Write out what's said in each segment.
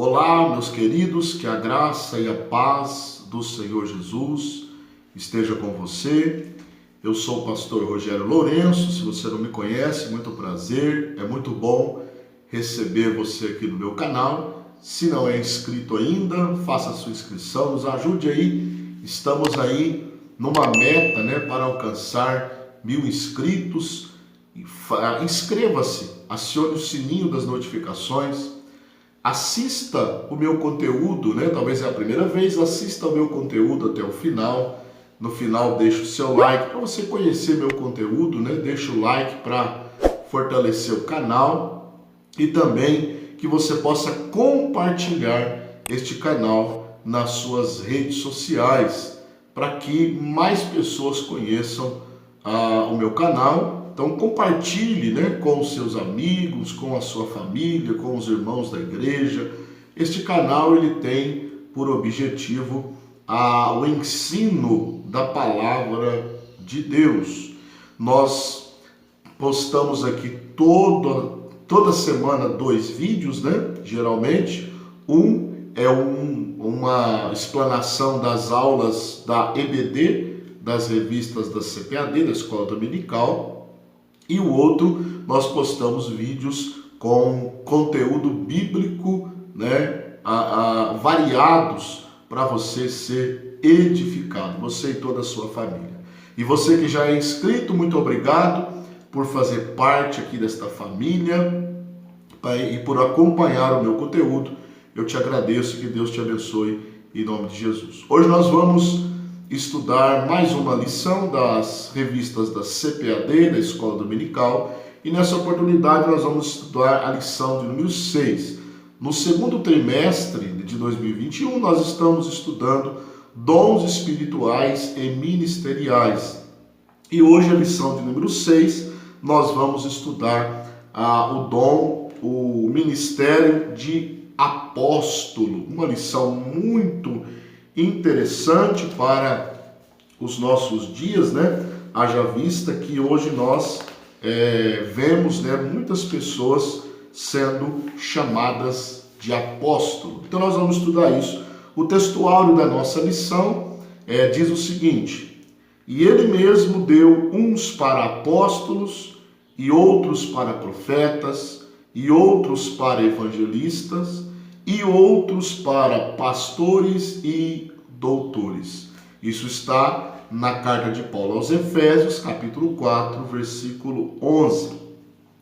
Olá, meus queridos, que a graça e a paz do Senhor Jesus esteja com você. Eu sou o pastor Rogério Lourenço. Se você não me conhece, muito prazer, é muito bom receber você aqui no meu canal. Se não é inscrito ainda, faça a sua inscrição, nos ajude aí. Estamos aí numa meta, para alcançar 1000 inscritos. Inscreva-se, acione o sininho das notificações. Assista o meu conteúdo, talvez é a primeira vez, assista o meu conteúdo até o final. No final deixa o seu like para você conhecer meu conteúdo, Deixa o like para fortalecer o canal e também que você possa compartilhar este canal nas suas redes sociais para que mais pessoas conheçam o meu canal. Então compartilhe, com os seus amigos, com a sua família, com os irmãos da igreja. Este canal ele tem por objetivo o ensino da palavra de Deus. Nós postamos aqui toda semana 2 vídeos, Geralmente um é uma explanação das aulas da EBD, das revistas da CPAD, da Escola Dominical. E o outro, nós postamos vídeos com conteúdo bíblico, variados para você ser edificado, você e toda a sua família. E você que já é inscrito, muito obrigado por fazer parte aqui desta família e por acompanhar o meu conteúdo. Eu te agradeço, que Deus te abençoe em nome de Jesus. Hoje nós vamos estudar mais uma lição das revistas da CPAD, da Escola Dominical, e nessa oportunidade nós vamos estudar a lição de número 6. No segundo trimestre de 2021, nós estamos estudando dons espirituais e ministeriais. E hoje a lição de número 6, nós vamos estudar o ministério de apóstolo, uma lição muito interessante para os nossos dias, Haja vista que hoje nós vemos, muitas pessoas sendo chamadas de apóstolo. Então nós vamos estudar isso. O textuário da nossa lição diz o seguinte: e ele mesmo deu uns para apóstolos, e outros para profetas, e outros para evangelistas, e outros para pastores e doutores. Isso está na carta de Paulo aos Efésios, capítulo 4, versículo 11.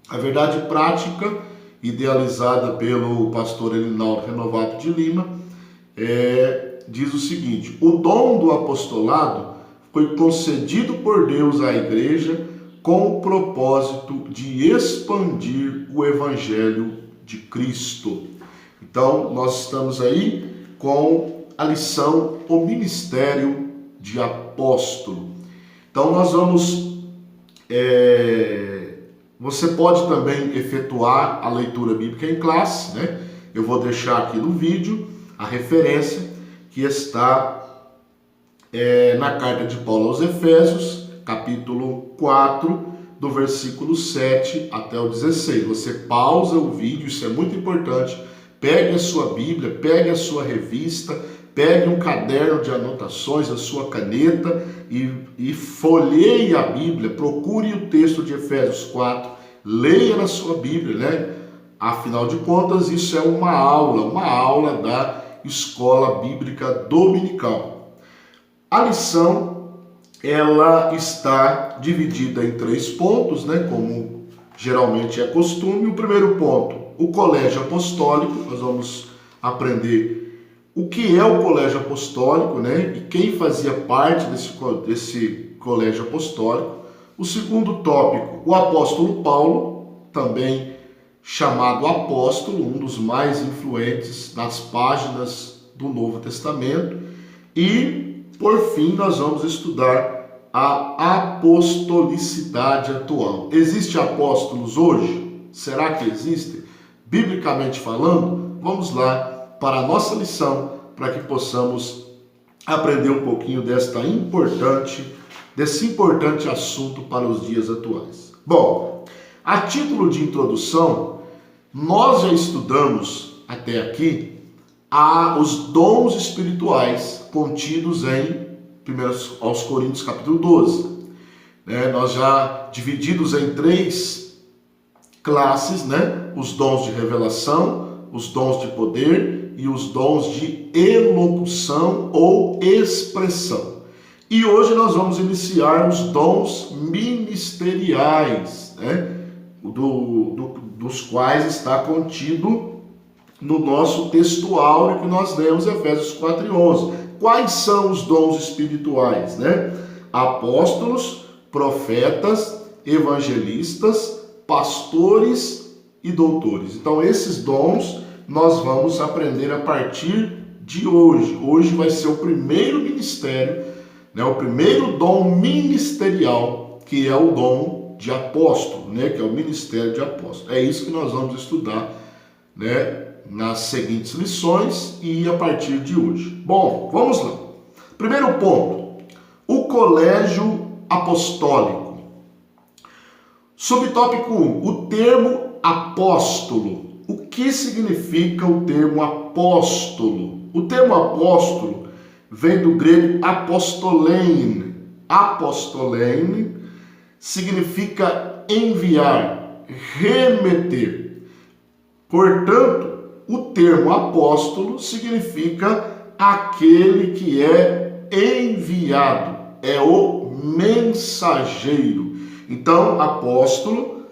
A verdade prática, idealizada pelo pastor Elinaldo Renovato de Lima, diz o seguinte: o dom do apostolado foi concedido por Deus à igreja com o propósito de expandir o evangelho de Cristo. Então, nós estamos aí com a lição, o ministério de apóstolo. Então, nós vamos... você pode também efetuar a leitura bíblica em classe, Eu vou deixar aqui no vídeo a referência que está na carta de Paulo aos Efésios, capítulo 4, do versículo 7 até o 16. Você pausa o vídeo, isso é muito importante. Pegue a sua Bíblia, pegue a sua revista, pegue um caderno de anotações, a sua caneta e folheie a Bíblia. Procure o texto de Efésios 4, leia na sua Bíblia, Afinal de contas, isso é uma aula da Escola Bíblica Dominical. A lição, ela está dividida em 3 pontos, como geralmente é costume. O primeiro ponto, o colégio apostólico. Nós vamos aprender o que é o colégio apostólico, e quem fazia parte desse colégio apostólico. O segundo tópico, o apóstolo Paulo, também chamado apóstolo, um dos mais influentes nas páginas do Novo Testamento. E, por fim, nós vamos estudar a apostolicidade atual. Existem apóstolos hoje? Será que existem? Biblicamente falando, vamos lá para a nossa lição, para que possamos aprender um pouquinho desse importante assunto para os dias atuais. Bom, a título de introdução, nós já estudamos até aqui os dons espirituais contidos em 1 aos Coríntios capítulo 12. Nós já divididos em 3 classes, os dons de revelação, os dons de poder e os dons de elocução ou expressão. E hoje nós vamos iniciar os dons ministeriais, dos quais está contido no nosso texto áureo que nós lemos, Efésios 4:11. Quais são os dons espirituais? Apóstolos, profetas, evangelistas, pastores e doutores. Então, esses dons nós vamos aprender a partir de hoje. Hoje vai ser o primeiro ministério, o primeiro dom ministerial, que é o dom de apóstolo, que é o ministério de apóstolo. É isso que nós vamos estudar, nas seguintes lições e a partir de hoje. Bom, vamos lá. Primeiro ponto, o colégio apostólico. Subtópico 1, o termo apóstolo. O que significa o termo apóstolo? O termo apóstolo vem do grego apostolein. Apostolein significa enviar, remeter. Portanto, o termo apóstolo significa aquele que é enviado, é o mensageiro. Então, apóstolo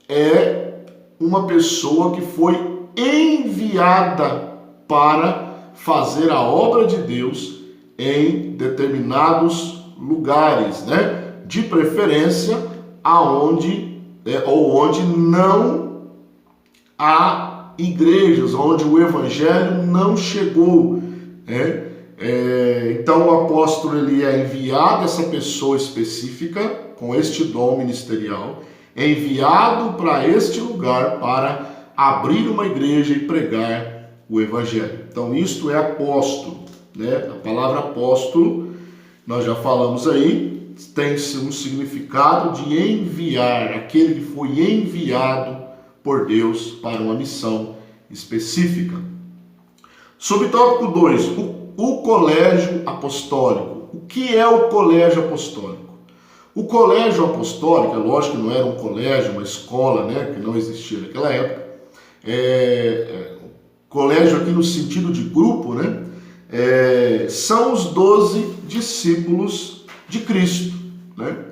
é uma pessoa que foi enviada para fazer a obra de Deus em determinados lugares, de preferência aonde onde não há igrejas, onde o evangelho não chegou. Então o apóstolo ele é enviado, essa pessoa específica com este dom ministerial, é enviado para este lugar para abrir uma igreja e pregar o evangelho. Então isto é apóstolo, A palavra apóstolo, nós já falamos aí, tem um significado de enviar, aquele que foi enviado por Deus para uma missão específica. Subtópico 2, o colégio apostólico. O que é o colégio apostólico? O colégio apostólico, é lógico que não era um colégio, uma escola, que não existia naquela época. Colégio aqui no sentido de grupo, são os 12 discípulos de Cristo.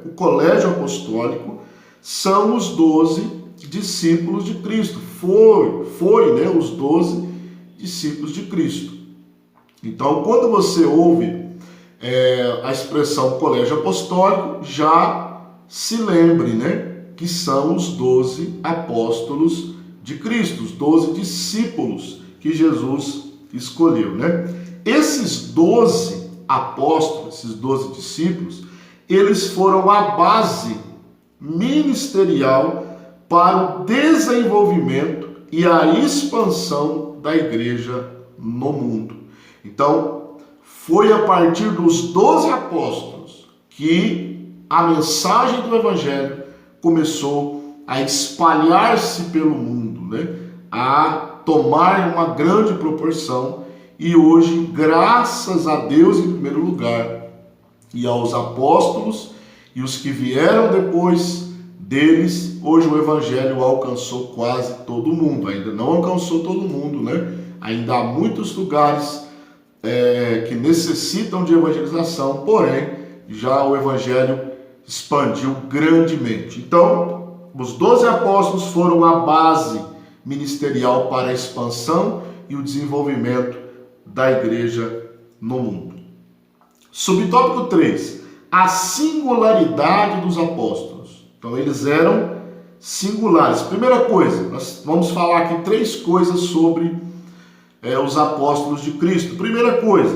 O colégio apostólico são os 12 discípulos de Cristo. Foi os 12 discípulos de Cristo. Então, quando você ouve a expressão colégio apostólico, já se lembre, que são os 12 apóstolos de Cristo, os 12 discípulos que Jesus escolheu, Esses 12 apóstolos, esses 12 discípulos, eles foram a base ministerial para o desenvolvimento e a expansão da igreja no mundo. Então, foi a partir dos 12 apóstolos que a mensagem do evangelho começou a espalhar-se pelo mundo, a tomar uma grande proporção, e hoje, graças a Deus em primeiro lugar, e aos apóstolos e os que vieram depois deles, hoje o evangelho alcançou quase todo mundo. Ainda não alcançou todo mundo, Ainda há muitos lugares que necessitam de evangelização, porém, já o evangelho expandiu grandemente. Então, os 12 apóstolos foram a base ministerial para a expansão e o desenvolvimento da igreja no mundo. Subtópico 3, a singularidade dos apóstolos. Então, eles eram singulares. Primeira coisa, nós vamos falar aqui 3 coisas sobre os apóstolos de Cristo. Primeira coisa,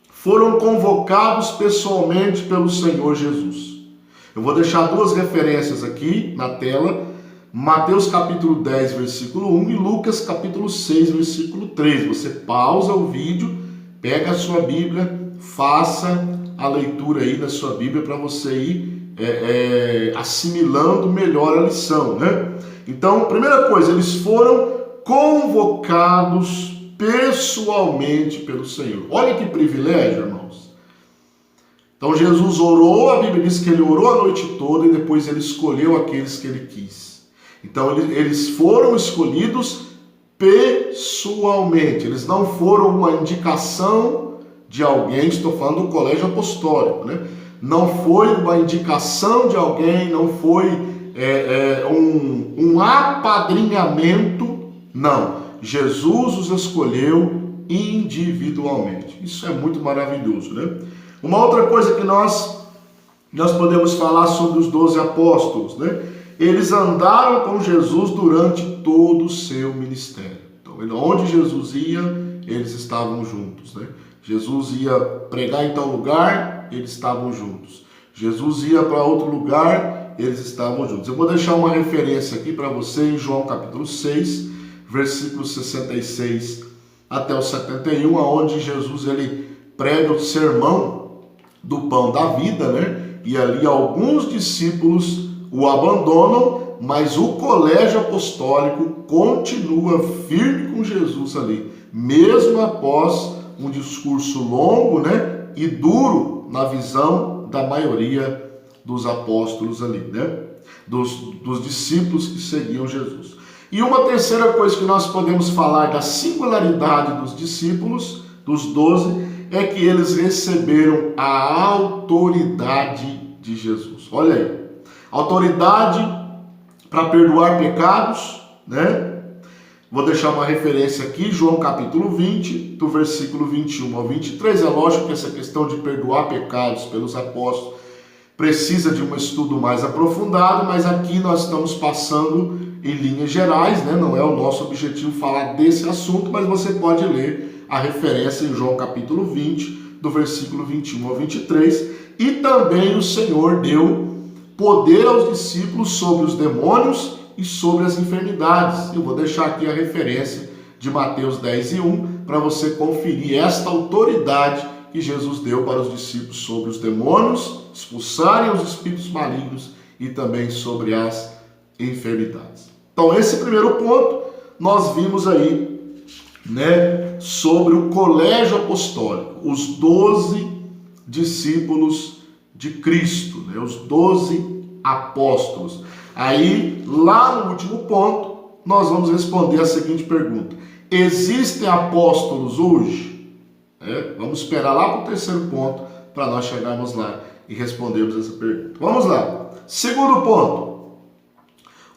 foram convocados pessoalmente pelo Senhor Jesus. Eu vou deixar 2 referências aqui na tela, Mateus capítulo 10, versículo 1 e Lucas capítulo 6, versículo 3. Você pausa o vídeo, pega a sua Bíblia, faça a leitura aí da sua Bíblia para você ir assimilando melhor a lição, Então, primeira coisa, eles foram convocados pessoalmente pelo Senhor. Olha que privilégio, irmãos. Então Jesus orou, a Bíblia diz que ele orou a noite toda e depois ele escolheu aqueles que ele quis. Então eles foram escolhidos pessoalmente, eles não foram uma indicação de alguém, estou falando do colégio apostólico, né? Não foi uma indicação de alguém, não foi um apadrinhamento, não. Jesus os escolheu individualmente. Isso é muito maravilhoso, né? Uma outra coisa que nós podemos falar sobre os 12 apóstolos, né? Eles andaram com Jesus durante todo o seu ministério. Então, onde Jesus ia, eles estavam juntos, né? Jesus ia pregar em tal lugar, eles estavam juntos. Jesus ia para outro lugar, eles estavam juntos. Eu vou deixar uma referência aqui para você em João capítulo 6, versículos 66 até o 71, onde Jesus ele prega o sermão do pão da vida, né? E ali alguns discípulos o abandonam, mas o colégio apostólico continua firme com Jesus ali, mesmo após um discurso longo, né, e duro na visão da maioria dos apóstolos ali, né, dos discípulos que seguiam Jesus. E uma terceira coisa que nós podemos falar da singularidade dos discípulos, dos 12, é que eles receberam a autoridade de Jesus. Olha aí, autoridade para perdoar pecados, né? Vou deixar uma referência aqui, João capítulo 20, do versículo 21 ao 23. É lógico que essa questão de perdoar pecados pelos apóstolos precisa de um estudo mais aprofundado, mas aqui nós estamos passando em linhas gerais, né? Não é o nosso objetivo falar desse assunto, mas você pode ler a referência em João capítulo 20, do versículo 21 ao 23. E também o Senhor deu poder aos discípulos sobre os demônios e sobre as enfermidades. Eu vou deixar aqui a referência de Mateus 10 e 1 para você conferir esta autoridade que Jesus deu para os discípulos sobre os demônios, expulsarem os espíritos malignos e também sobre as enfermidades. Então, esse primeiro ponto nós vimos aí, né, sobre o colégio apostólico, os 12 discípulos de Cristo, né, os 12 apóstolos. Aí, lá no último ponto, nós vamos responder a seguinte pergunta: existem apóstolos hoje? Vamos esperar lá para o terceiro ponto para nós chegarmos lá e respondermos essa pergunta. Vamos lá. Segundo ponto.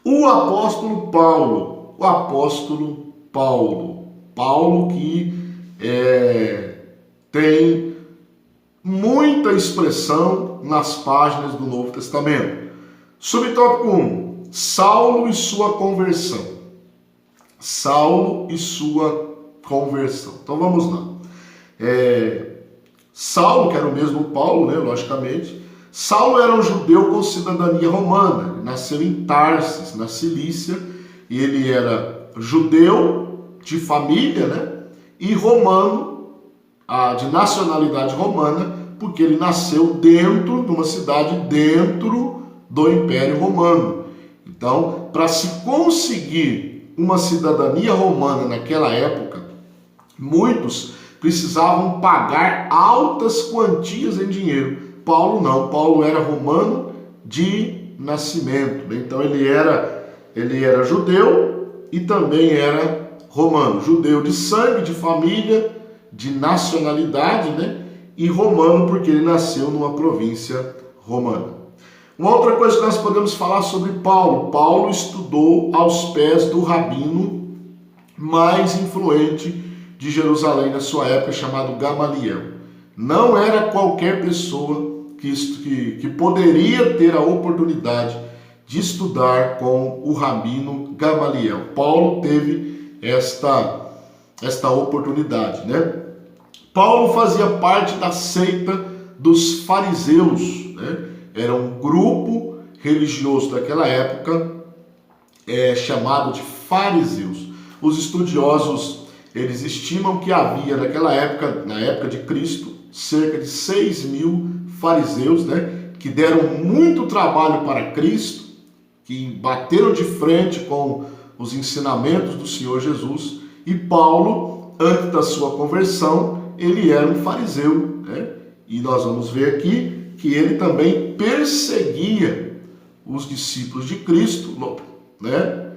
O apóstolo Paulo. O apóstolo Paulo. Paulo que tem muita expressão nas páginas do Novo Testamento. Subtópico 1. Saulo e sua conversão. Saulo e sua conversão. Então vamos lá. Saulo, que era o mesmo Paulo, né, logicamente. Saulo era um judeu com cidadania romana. Ele nasceu em Tarsis, na Cilícia. E ele era judeu de família, né, e romano, de nacionalidade romana, porque ele nasceu dentro de uma cidade dentro do Império Romano. Então, para se conseguir uma cidadania romana naquela época, muitos precisavam pagar altas quantias em dinheiro. Paulo não, Paulo era romano de nascimento, né? Então ele era judeu e também era romano, judeu de sangue, de família, de nacionalidade, né? E romano porque ele nasceu numa província romana. Uma outra coisa que nós podemos falar sobre Paulo: Paulo estudou aos pés do rabino mais influente de Jerusalém na sua época, chamado Gamaliel. Não era qualquer pessoa que poderia ter a oportunidade de estudar com o rabino Gamaliel. Paulo teve esta oportunidade, né? Paulo fazia parte da seita dos fariseus, né? Era um grupo religioso daquela época chamado de fariseus. Os estudiosos, eles estimam que havia naquela época, na época de Cristo, cerca de 6.000 fariseus, né, que deram muito trabalho para Cristo, que bateram de frente com os ensinamentos do Senhor Jesus, e Paulo antes da sua conversão, ele era um fariseu, né? E nós vamos ver aqui que ele também perseguia os discípulos de Cristo, né?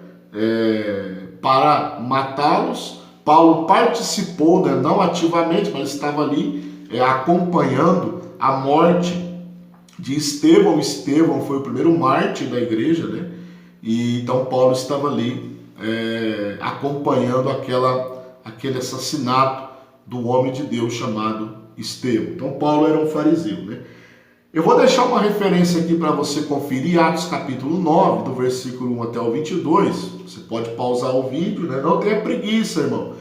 Para matá-los. Paulo participou, né? Não ativamente, mas estava ali acompanhando a morte de Estevão. Estevão foi o primeiro mártir da igreja, né? E então Paulo estava ali acompanhando aquele assassinato do homem de Deus chamado Estevão. Então Paulo era um fariseu, né? Eu vou deixar uma referência aqui para você conferir, Atos capítulo 9, do versículo 1 até o 22. Você pode pausar o vídeo, né? Não tenha preguiça, irmão,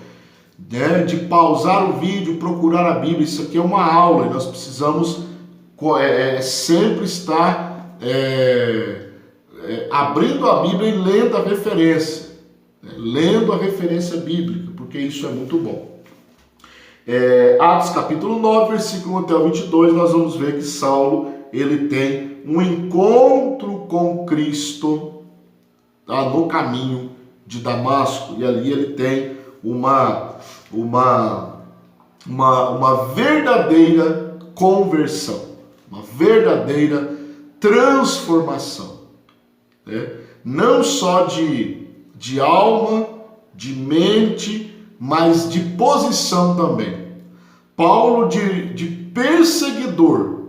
né, de pausar o vídeo, procurar a Bíblia. Isso aqui é uma aula e nós precisamos sempre estar abrindo a Bíblia e lendo a referência, né? Lendo a referência bíblica, porque isso é muito bom. Atos capítulo 9, versículo 1 até o 22, nós vamos ver que Saulo, ele tem um encontro com Cristo, tá, no caminho de Damasco, e ali ele tem uma verdadeira conversão, uma verdadeira transformação, né? Não só de alma, de mente, mas de posição também. Paulo de perseguidor,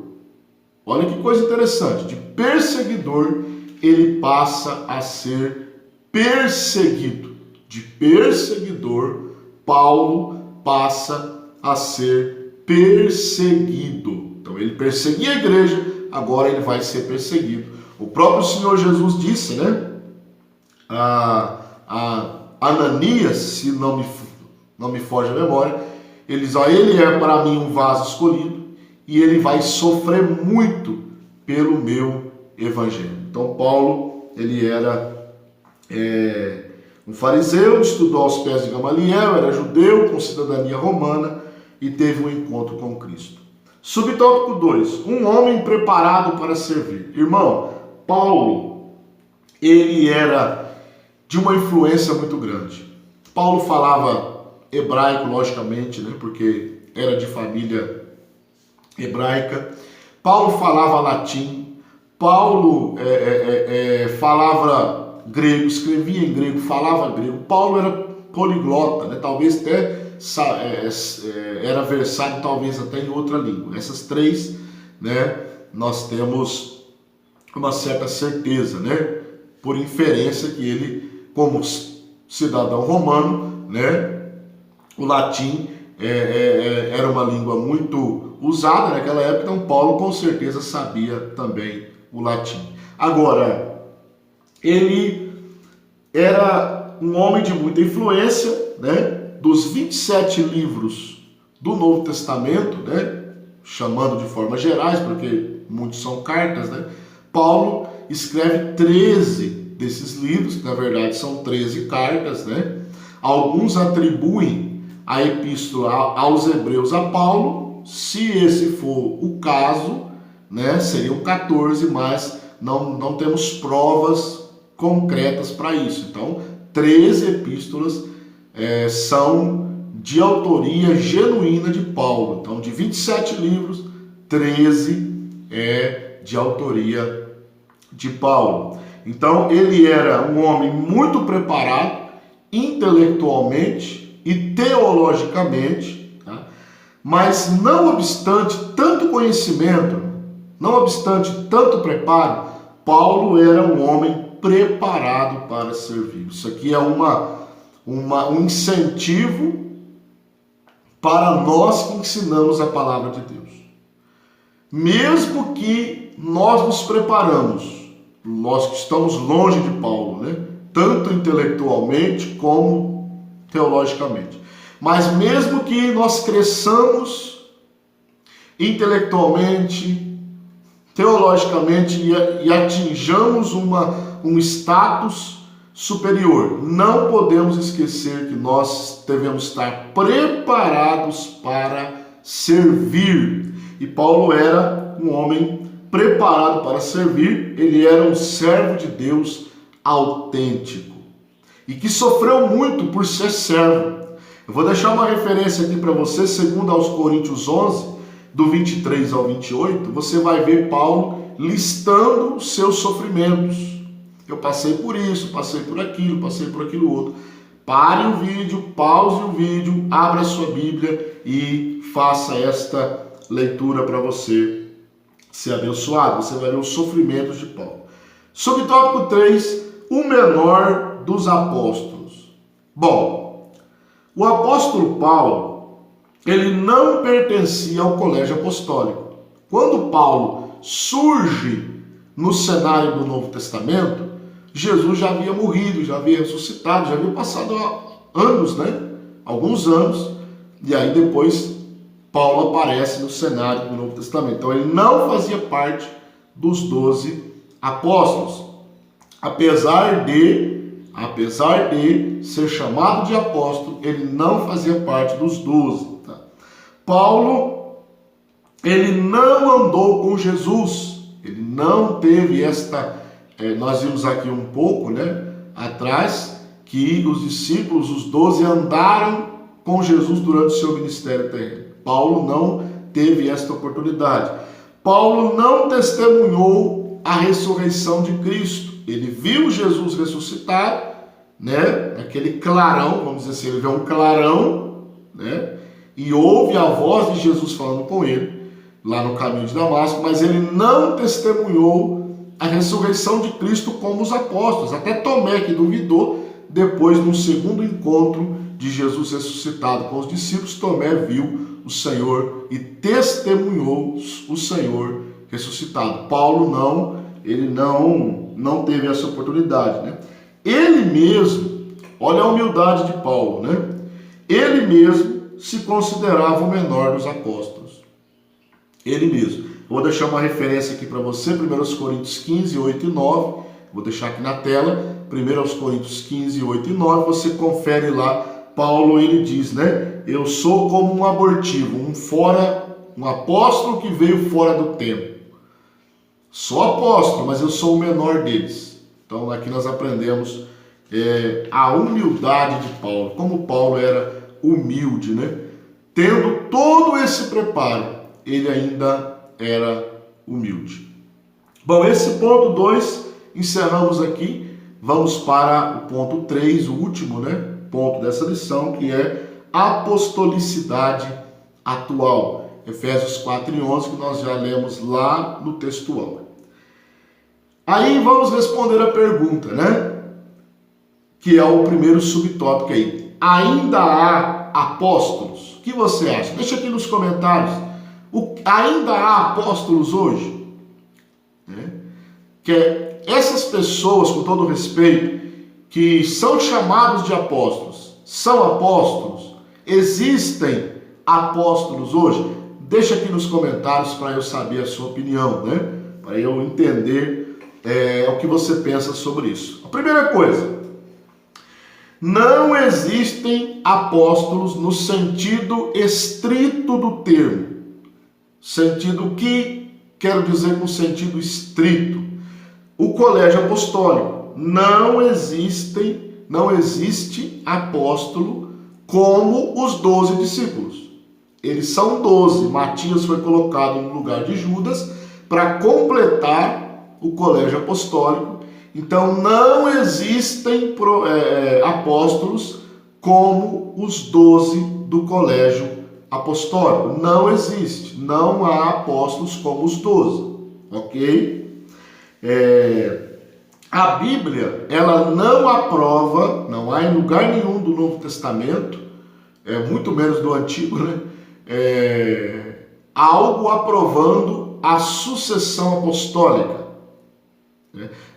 olha que coisa interessante, de perseguidor ele passa a ser perseguido. De perseguidor, Paulo passa a ser perseguido. Então ele perseguia a igreja, agora ele vai ser perseguido. O próprio Senhor Jesus disse, né? A Ananias, se não me foge a memória, ele diz: ele é para mim um vaso escolhido e ele vai sofrer muito pelo meu evangelho. Então Paulo, ele era um fariseu, estudou aos pés de Gamaliel, era judeu com cidadania romana e teve um encontro com Cristo. Subtópico 2, um homem preparado para servir. Irmão, Paulo, ele era de uma influência muito grande. Paulo falava hebraico, logicamente, né, porque era de família hebraica. Paulo falava latim. Paulo falava grego, escrevia em grego, falava grego. Paulo era poliglota, né, talvez até era versado talvez até em outra língua. Essas três, né, nós temos uma certa certeza, né, por inferência que ele, como cidadão romano, né, o latim era uma língua muito usada naquela época, então Paulo com certeza sabia também o latim. Agora, ele era um homem de muita influência, né? Dos 27 livros do Novo Testamento, né? Chamando de formas gerais, porque muitos são cartas, né? Paulo escreve 13 desses livros, que na verdade são 13 cartas, né? Alguns atribuem a epístola aos Hebreus a Paulo. Se esse for o caso, né, seriam 14, mas não temos provas concretas para isso. Então, 13 epístolas são de autoria genuína de Paulo. Então, de 27 livros, 13 é de autoria de Paulo. Então, ele era um homem muito preparado intelectualmente e teologicamente, tá? Mas não obstante tanto conhecimento, não obstante tanto preparo, Paulo era um homem preparado para servir. Isso aqui é um incentivo para nós que ensinamos a palavra de Deus. Mesmo que nós nos preparamos, nós que estamos longe de Paulo, né? Tanto intelectualmente como teologicamente. Mas mesmo que nós cresçamos intelectualmente, teologicamente e atinjamos um status superior, não podemos esquecer que nós devemos estar preparados para servir. E Paulo era um homem preparado para servir, ele era um servo de Deus autêntico e que sofreu muito por ser servo. Eu vou deixar uma referência aqui para você, segundo aos Coríntios 11, do 23 ao 28, você vai ver Paulo listando os seus sofrimentos. Eu passei por isso, passei por aquilo outro. Pare o vídeo, pause o vídeo, abra a sua Bíblia e faça esta leitura para você ser abençoado. Você vai ver os sofrimentos de Paulo. Subtópico 3, o menor dos apóstolos. Bom, o apóstolo Paulo, ele não pertencia ao colégio apostólico. Quando Paulo surge no cenário do Novo Testamento, Jesus já havia morrido, já havia ressuscitado, já havia passado anos, né? Alguns anos, e aí depois Paulo aparece no cenário do Novo Testamento. Então ele não fazia parte dos 12 apóstolos, apesar de ser chamado de apóstolo, ele não fazia parte dos 12. Tá? Paulo, ele não andou com Jesus, ele não teve esta... nós vimos aqui um pouco, né, atrás, que os discípulos, os 12, andaram com Jesus durante o seu ministério terreno. Paulo não teve esta oportunidade. Paulo não testemunhou a ressurreição de Cristo. Ele viu Jesus ressuscitar, né, aquele clarão, vamos dizer assim, ele vê um clarão, né, e ouve a voz de Jesus falando com ele, lá no caminho de Damasco, mas ele não testemunhou a ressurreição de Cristo como os apóstolos. Até Tomé, que duvidou, depois, no segundo encontro de Jesus ressuscitado com os discípulos, Tomé viu o Senhor e testemunhou o Senhor ressuscitado. Paulo não, ele não teve essa oportunidade, né? Ele mesmo, olha a humildade de Paulo, né? Ele mesmo se considerava o menor dos apóstolos. Ele mesmo. Vou deixar uma referência aqui para você, 1 Coríntios 15, 8 e 9. Vou deixar aqui na tela, 1 Coríntios 15, 8 e 9. Você confere lá, Paulo, ele diz, né? Eu sou como um abortivo, um apóstolo que veio fora do tempo. Sou apóstolo, mas eu sou o menor deles. Então aqui nós aprendemos a humildade de Paulo, como Paulo era humilde, né? Tendo todo esse preparo, ele ainda era humilde. Bom, esse ponto 2 encerramos aqui. Vamos para o ponto 3, o último, né, ponto dessa lição, que é apostolicidade atual. Efésios 4 e 11, que nós já lemos lá no textual. Aí vamos responder a pergunta, né, que é o primeiro subtópico aí. Ainda há apóstolos? O que você acha? Deixa aqui nos comentários. Ainda há apóstolos hoje? Que essas pessoas, com todo respeito, que são chamados de apóstolos, são apóstolos? Existem apóstolos hoje? Deixa aqui nos comentários para eu saber a sua opinião, né? Para eu entender o que você pensa sobre isso. A primeira coisa, não existem apóstolos no sentido estrito do termo. Sentido que quero dizer com sentido estrito. O colégio apostólico, não existe apóstolo como os 12 discípulos. Eles são 12. Matias foi colocado no lugar de Judas para completar o colégio apostólico. Então não existem apóstolos como os 12 do colégio apostólico. Não existe. Não há apóstolos como os 12. Ok? A Bíblia, ela não aprova, não há em lugar nenhum do Novo Testamento, muito menos do Antigo, né? Algo aprovando a sucessão apostólica.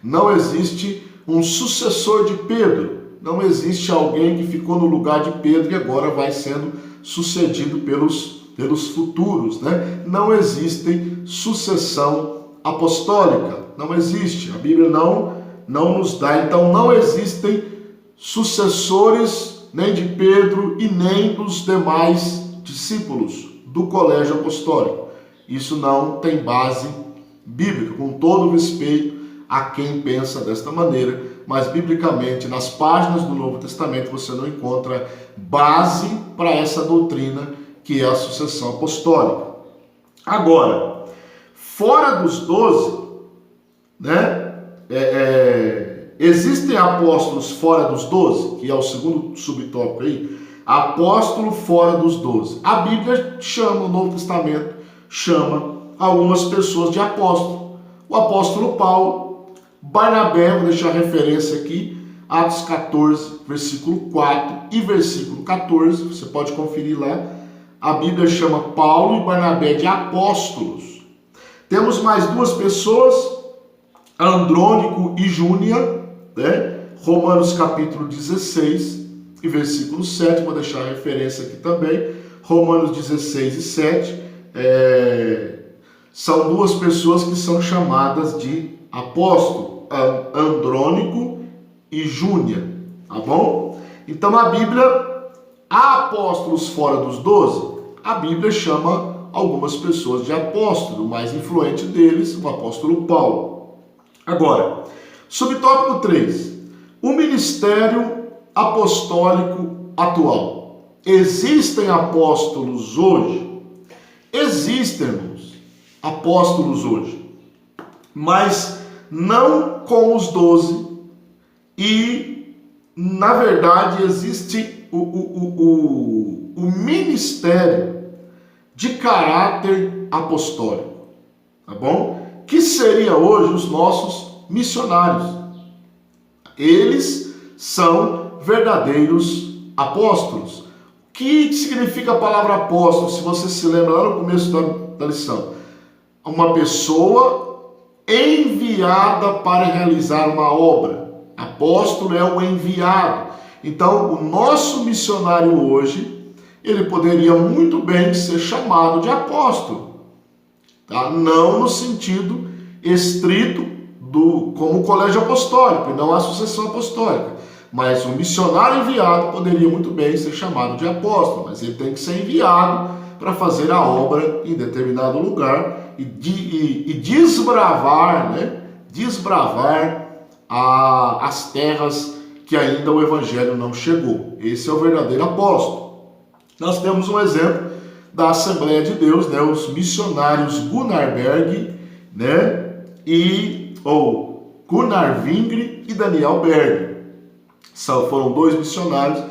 Não existe um sucessor de Pedro, não existe alguém que ficou no lugar de Pedro e agora vai sendo sucedido pelos futuros, né? Não existe sucessão apostólica, não existe. A Bíblia não nos dá, então não existem sucessores nem de Pedro e nem dos demais discípulos do colégio apostólico. Isso não tem base bíblica, com todo respeito a quem pensa desta maneira, mas biblicamente, nas páginas do Novo Testamento, você não encontra base para essa doutrina que é a sucessão apostólica. Agora, fora dos 12, né, existem apóstolos fora dos 12, que é o segundo subtópico aí, apóstolo fora dos 12. A Bíblia chama, o Novo Testamento chama algumas pessoas de apóstolo. O apóstolo Paulo, Barnabé, vou deixar a referência aqui, Atos 14, versículo 4 e versículo 14, você pode conferir lá. A Bíblia chama Paulo e Barnabé de apóstolos. Temos mais duas pessoas, Andrônico e Júnia, né? Romanos capítulo 16 e versículo 7, vou deixar a referência aqui também, Romanos 16 e 7, são duas pessoas que são chamadas de apóstolo, Andrônico e Júnia, tá bom? Então a Bíblia, há apóstolos fora dos 12, a Bíblia chama algumas pessoas de apóstolo, o mais influente deles, o apóstolo Paulo. Agora, subtópico 3, o ministério apostólico atual. Existem apóstolos hoje? Existem, irmãos, apóstolos hoje, mas não com os 12, e na verdade existe o ministério de caráter apostólico, tá bom? Que seria hoje os nossos missionários. Eles são verdadeiros apóstolos. O que significa a palavra apóstolo? Se você se lembra lá no começo da lição, uma pessoa enviada para realizar uma obra. Apóstolo é o enviado. Então, o nosso missionário hoje, ele poderia muito bem ser chamado de apóstolo, tá? Não no sentido estrito como o colégio apostólico, e não a sucessão apostólica, mas um missionário enviado poderia muito bem ser chamado de apóstolo, mas ele tem que ser enviado para fazer a obra em determinado lugar e desbravar, né? Desbravar as terras que ainda o evangelho não chegou. Esse é o verdadeiro apóstolo. Nós temos um exemplo da Assembleia de Deus, né? Os missionários Gunnar Berg, né? Gunnar Vingre e Daniel Berg. Foram dois missionários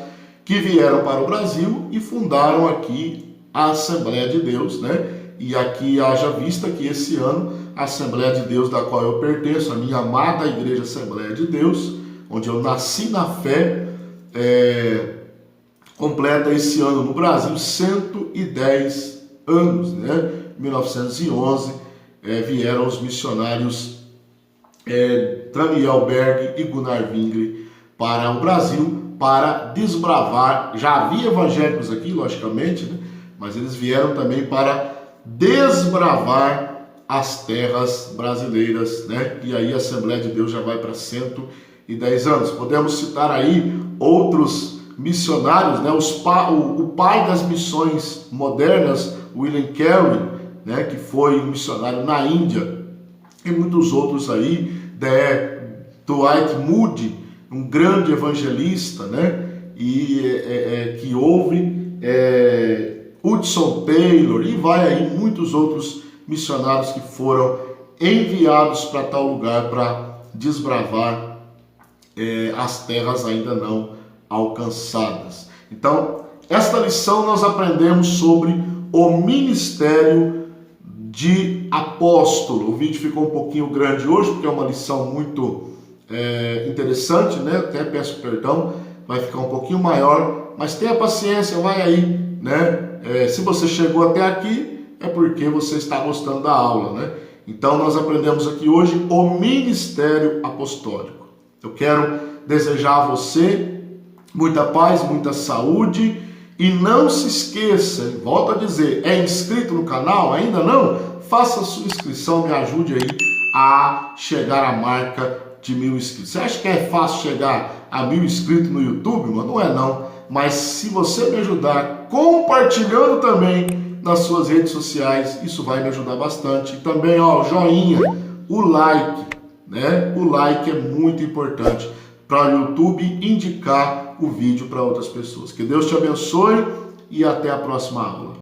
que vieram para o Brasil e fundaram aqui a Assembleia de Deus, né? E aqui haja vista que esse ano a Assembleia de Deus, da qual eu pertenço, a minha amada Igreja Assembleia de Deus, onde eu nasci na fé, completa esse ano no Brasil 110 anos, né? Em 1911 vieram os missionários Daniel Berg e Gunnar Vingre para o Brasil para desbravar. Já havia evangélicos aqui, logicamente, né? Mas eles vieram também para desbravar as terras brasileiras, né? E aí a Assembleia de Deus já vai para 110 anos. Podemos citar aí outros missionários, né? O pai das missões modernas, William Carey, né? Que foi um missionário na Índia, e muitos outros aí, Dwight Moody, um grande evangelista, né? E que houve Hudson Taylor, e vai aí muitos outros missionários que foram enviados para tal lugar para desbravar as terras ainda não alcançadas. Então, esta lição nós aprendemos sobre o ministério de apóstolo. O vídeo ficou um pouquinho grande hoje, porque é uma lição muito interessante, né? Até peço perdão, vai ficar um pouquinho maior, mas tenha paciência, vai aí, né? Se você chegou até aqui, é porque você está gostando da aula, né? Então nós aprendemos aqui hoje o ministério apostólico. Eu quero desejar a você muita paz, muita saúde, e não se esqueça, volto a dizer, é inscrito no canal? Ainda não? Faça a sua inscrição, me ajude aí a chegar à marca de 1000 inscritos. Você acha que é fácil chegar a 1000 inscritos no YouTube? Mas não é não. Mas se você me ajudar compartilhando também nas suas redes sociais, isso vai me ajudar bastante. E também, ó, o joinha, o like, né? O like é muito importante para o YouTube indicar o vídeo para outras pessoas. Que Deus te abençoe e até a próxima aula.